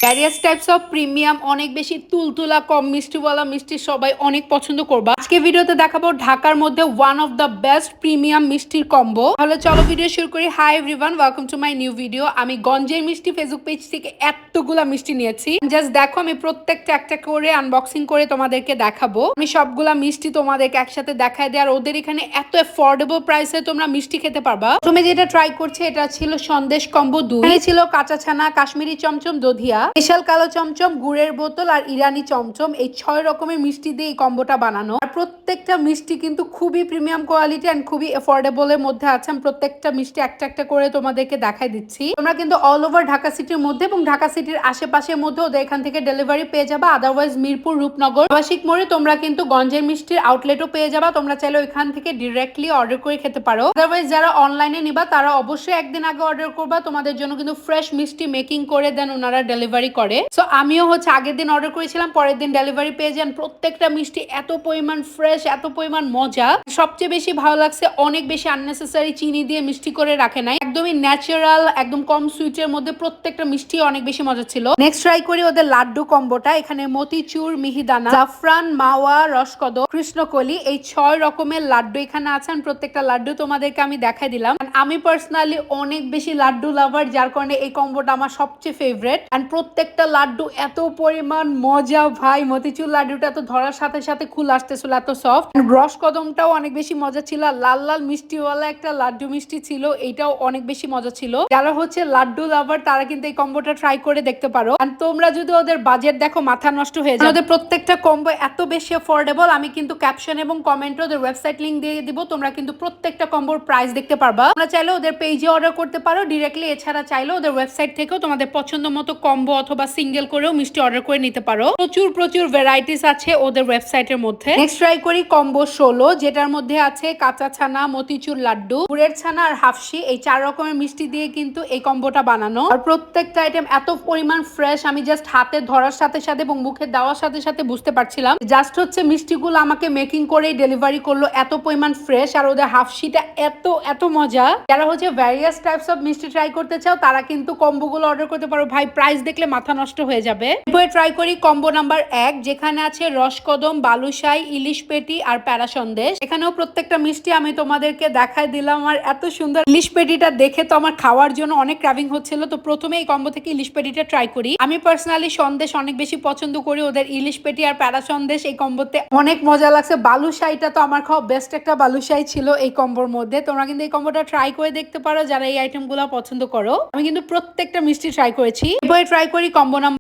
Various types of premium অনেক বেশি তুলতুলা কম মিষ্টিওয়ালা মিষ্টি সবাই অনেক পছন্দ করবা। আজকে ভিডিওতে দেখাবো ঢাকার মধ্যে one of the best premium মিষ্টির কম্বো। তাহলে চলো ভিডিও শুরু করি। Hi everyone, welcome to my new video. আমি গঞ্জের মিষ্টি ফেসবুক পেজ থেকে এতগুলা মিষ্টি নিয়েছি। জাস্ট দেখো, আমি প্রত্যেকটা একটা করে আনবক্সিং করে তোমাদেরকে দেখাবো। আমি সবগুলা মিষ্টি তোমাদেরকে একসাথে দেখায় দেয়, আর ওদের এখানে এত অ্যাফোর্ডেবল প্রাইসে তোমরা মিষ্টি খেতে পারবা। প্রথমে যেটা ট্রাই করছি এটা ছিল সন্দেশ কম্বো 2। এখানে ছিল কাঁচা ছানা, কাশ্মীরি চমচম, দধিয়া, স্পেশাল কালো চমচম, গুড়ের বোতল আর ইরানি চমচম। এই 6 রকমের মিষ্টি দিয়ে এই কম্বোটা বানানো। আর প্রত্যেকটা মিষ্টি কিন্তু খুবই প্রিমিয়াম কোয়ালিটি এন্ড খুবই অ্যাফোর্ডেবল এর মধ্যে আছে। আমি প্রত্যেকটা মিষ্টি একটা একটা করে তোমাদেরকে দেখাই দিচ্ছি। তোমরা কিন্তু অল ওভার ঢাকা সিটির মধ্যে এবং ঢাকা সিটির আশেপাশের মধ্যে ওদের এখান থেকে ডেলিভারি পেয়ে যাবা। আদারওয়াইজ মিরপুর, রূপনগর, আবাসিক মোড়ে তোমরা কিন্তু গঞ্জের মিষ্টির আউটলেটও পেয়ে যাবা। তোমরা চাইলে ওইখান থেকে ডিরেক্টলি অর্ডার করে খেতে পারো। আদারওয়াইজ যারা অনলাইনে নিবা তারা অবশ্যই একদিন আগে অর্ডার করবা। তোমাদের জন্য কিন্তু ফ্রেশ মিষ্টি মেকিং করে দেন ওনারা ডেলিভারি করে। সো আমিও আগের দিন অর্ডার করেছিলাম, পরের দিন ডেলিভারি পেয়ে যান। প্রত্যেকটা মিষ্টি এত পরিমাণ ফ্রেশ, এত পরিমাণ মজা। সবচেয়ে বেশি ভালো লাগছে অনেক বেশি আননেসেসারি চিনি দিয়ে মিষ্টি করে রাখে নাই, একদমই ন্যাচারাল, একদম কম সুইটের মধ্যে প্রত্যেকটা মিষ্টি অনেক বেশি মজা ছিল। নেক্সট ট্রাই করি ওদের লাড্ডু কম্বোটা। এখানে মতিচুর, মিহিদানা, জাফরান, মাওয়া, রসকদম, কৃষ্ণকলি, এই 6 রকমের লাড্ডু এখানে আছেন। প্রত্যেকটা লাড্ডু তোমাদেরকে আমি দেখাই দিলাম। আমি পার্সোনালি অনেক বেশি লাড্ডু লাভার, যার কারণে এই কম্বোটা আমার সবচেয়ে ফেভারিট। এন্ড প্রত্যেকটা লাড্ডু এত পরিমাণ মজা ভাই। মতিচুর লাড্ডুটা তো ধরার সাথে সাথে খুল আসতেছিল, এত সফট। রসকদমটাও অনেক বেশি মজা ছিল। লাল লাল মিষ্টিওয়ালা একটা লাড্ডু মিষ্টি ছিল, এইটাও অনেক বেশি মজা ছিল। যারা লাড্ডু লাভার তারা কিন্তু এই কম্বোটা ট্রাই করে দেখতে পারো। আর তোমরা যদি ওদের বাজেট দেখো মাথা নষ্ট হয়ে যায়। ওদের প্রত্যেকটা কম্বো এত বেশি অ্যাফোর্ডেবল। আমি কিন্তু ক্যাপশন এবং কমেন্টে ওদের ওয়েবসাইট লিংক দিয়ে দিব। তোমরা কিন্তু প্রত্যেকটা কম্বোর প্রাইস দেখতে পারবা। তোমরা চাইলে ওদের পেজে অর্ডার করতে পারো ডিরেক্টলি। এছাড়া চাইলে ওদের ওয়েবসাইট থেকেও তোমাদের পছন্দ মতো কম্বো অথবা সিঙ্গেল করেও মিষ্টি অর্ডার করে নিতে পারো। প্রচুর ভ্যারাইটিস আছে ওদের ওয়েবসাইটের মধ্যে। নেক্সট ট্রাই করি কম্বো 16, যেটার মধ্যে আছে কাঁচা ছানা, মতিচুর লাড্ডু, গুড়ের ছানা আর হাফসি। এই 4 রকমের মিষ্টি দিয়ে কিন্তু এই কম্বোটা বানানো। আর প্রত্যেকটা আইটেম এত পরিমাণ ফ্রেশ, আমি জাস্ট হাতে ধরার সাথে সাথে এবং মুখে দেওয়ার সাথে সাথে বুঝতে পারছিলাম জাস্ট মিষ্টিগুলো আমাকে মেকিং করেই ডেলিভারি করলো। এত পরিমাণ ফ্রেশ। আর ওদের হাফসিটা এত মজা। যারা ভ্যারিয়াস টাইপস অফ মিষ্টি ট্রাই করতে চাও তারা কিন্তু কম্বোগুলো অর্ডার করতে পারো। ভাই প্রাইস দেখলে মাথা নষ্ট হয়ে যাবে। এরপরে ট্রাই করি কম্বো নাম্বার 1, যেখানে আছে রসকদম, বালুশাই, ইলিশ পেটি আর প্যারা সন্দেশ। এখানেও প্রত্যেকটা মিষ্টি আমি তোমাদেরকে দেখাই দিলাম। আর এত সুন্দর ইলিশ পেটিটা দেখে তো আমার খাওয়ার জন্য অনেক ক্র্যাভিং হচ্ছিল। তো প্রথমে এই কম্বো থেকে ইলিশ পেটিটা ট্রাই করি। আমি পার্সোনালি সন্দেশ অনেক বেশি পছন্দ করি। ওদের ইলিশ পেটি আর প্যারা সন্দেশ এই কম্বোতে অনেক মজা লাগছে। বালুশাইটা তো আমার খাওয়া বেস্ট একটা বালুশাই ছিল এই কম্বোর মধ্যে। তোমরা কিন্তু এই কম্বোটা ট্রাই করে দেখতে পারো যারা এই আইটেম গুলা পছন্দ করো। আমি কিন্তু প্রত্যেকটা মিষ্টি ট্রাই করেছি। এরপরে ট্রাই করি কম্বো নাম্বার